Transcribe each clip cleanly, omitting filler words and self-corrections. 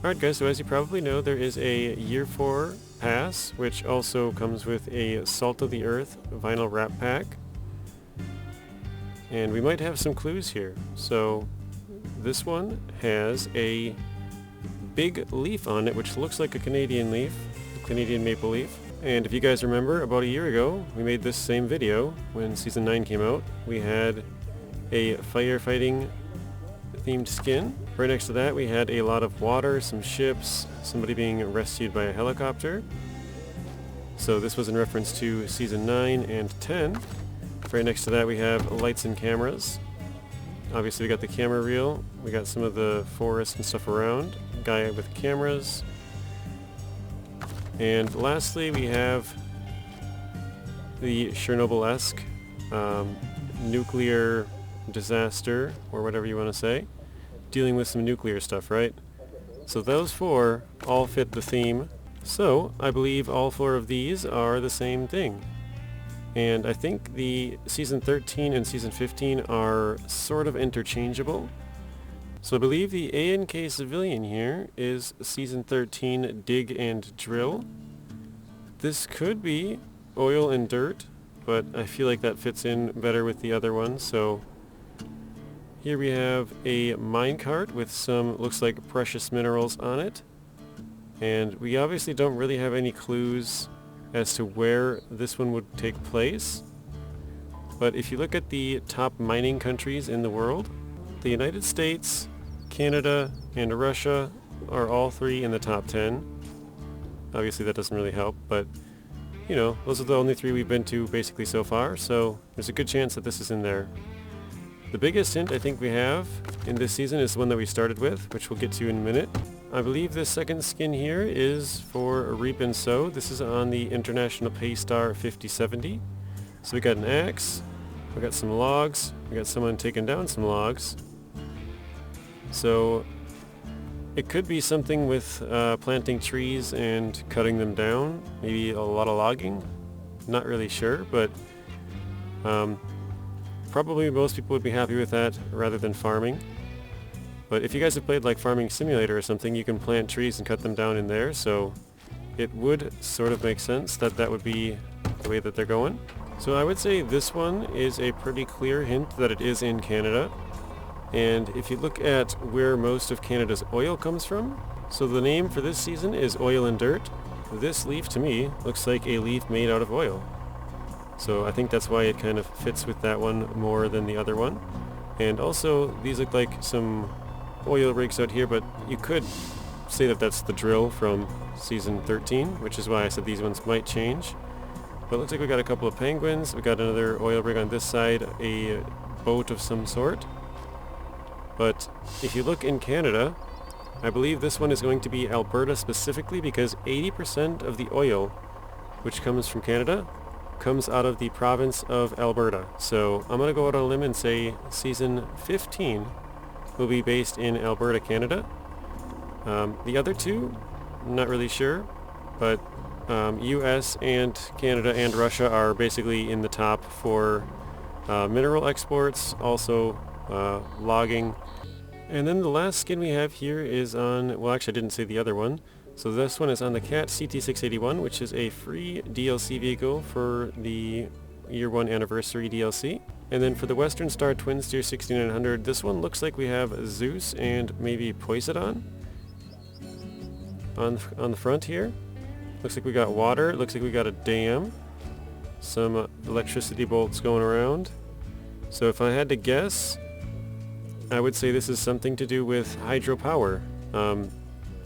Alright guys, so as you probably know, there is a Year 4 pass, which also comes with a Salt of the Earth vinyl wrap pack. And we might have some clues here. So this one has a big leaf on it, which looks like a Canadian leaf, a Canadian maple leaf. And if you guys remember, about a year ago, we made this same video when Season 9 came out. We had a firefighting themed skin. Right next to that we had a lot of water, some ships, somebody being rescued by a helicopter. So this was in reference to Season 9 and 10. Right next to that we have lights and cameras. Obviously we got the camera reel, we got some of the forest and stuff around, guy with cameras. And lastly we have the Chernobyl-esque nuclear disaster, or whatever you want to say, dealing with some nuclear stuff, right? So those four all fit the theme. So I believe all four of these are the same thing. And I think the Season 13 and Season 15 are sort of interchangeable. So I believe the A&K Civilian here is Season 13 Dig and Drill. This could be Oil and Dirt, but I feel like that fits in better with the other one. So here we have a minecart with some, looks like, precious minerals on it. And we obviously don't really have any clues as to where this one would take place. But if you look at the top mining countries in the world, the United States, Canada, and Russia are all three in the top 10. Obviously that doesn't really help, but you know, those are the only three we've been to basically so far, so there's a good chance that this is in there. The biggest hint I think we have in this season is the one that we started with, which we'll get to in a minute. I believe this second skin here is for Reap and Sow. This is on the International Paystar 5070. So we got an axe, we got some logs, we got someone taking down some logs. So it could be something with planting trees and cutting them down, maybe a lot of logging. Not really sure, but probably most people would be happy with that rather than farming. But if you guys have played like Farming Simulator or something, you can plant trees and cut them down in there, so it would sort of make sense that that would be the way that they're going. So I would say this one is a pretty clear hint that it is in Canada. And if you look at where most of Canada's oil comes from, so the name for this season is Oil and Dirt. This leaf to me looks like a leaf made out of oil. So I think that's why it kind of fits with that one more than the other one. And also these look like some oil rigs out here, but you could say that that's the drill from Season 13, which is why I said these ones might change. But it looks like we got a couple of penguins, we got another oil rig on this side, a boat of some sort. But if you look in Canada, I believe this one is going to be Alberta specifically, because 80% of the oil which comes from Canada comes out of the province of Alberta. So I'm going to go out on a limb and say Season 15 will be based in Alberta, Canada. The other two, I'm not really sure, but US and Canada and Russia are basically in the top for mineral exports, also logging. And then the last skin we have here is on, well actually I didn't say the other one, so this one is on the Cat CT681, which is a free DLC vehicle for the Year 1 Anniversary DLC. And then for the Western Star Twin Steer 6900, this one looks like we have Zeus and maybe Poseidon on the front here. Looks like we got water, looks like we got a dam, some electricity bolts going around. So if I had to guess, I would say this is something to do with hydropower.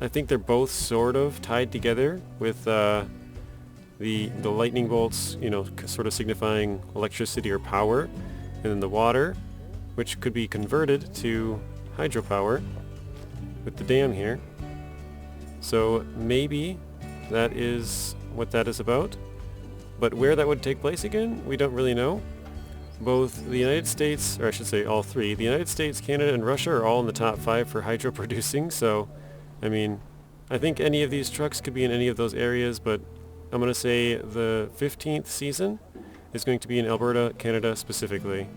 I think they're both sort of tied together with the lightning bolts, you know, sort of signifying electricity or power, and then the water, which could be converted to hydropower with the dam here. So maybe that is what that is about. But where that would take place again, we don't really know. Both the United States, or I should say all three, the United States, Canada, and Russia are all in the top 5 for hydro producing, so, I mean, I think any of these trucks could be in any of those areas, but I'm going to say the 15th season is going to be in Alberta, Canada specifically.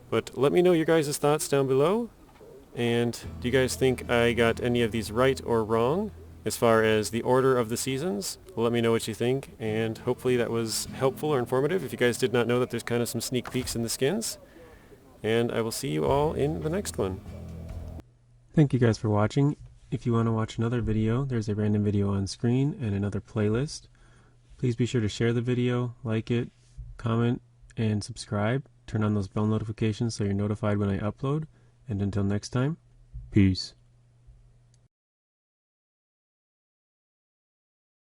But let me know your guys' thoughts down below. And do you guys think I got any of these right or wrong as far as the order of the seasons? Well, let me know what you think, and hopefully that was helpful or informative if you guys did not know that there's kind of some sneak peeks in the skins. And I will see you all in the next one. Thank you guys for watching. If you want to watch another video, there's a random video on screen and another playlist. Please be sure to share the video, like it, comment, and subscribe. Turn on those bell notifications so you're notified when I upload. And until next time, peace.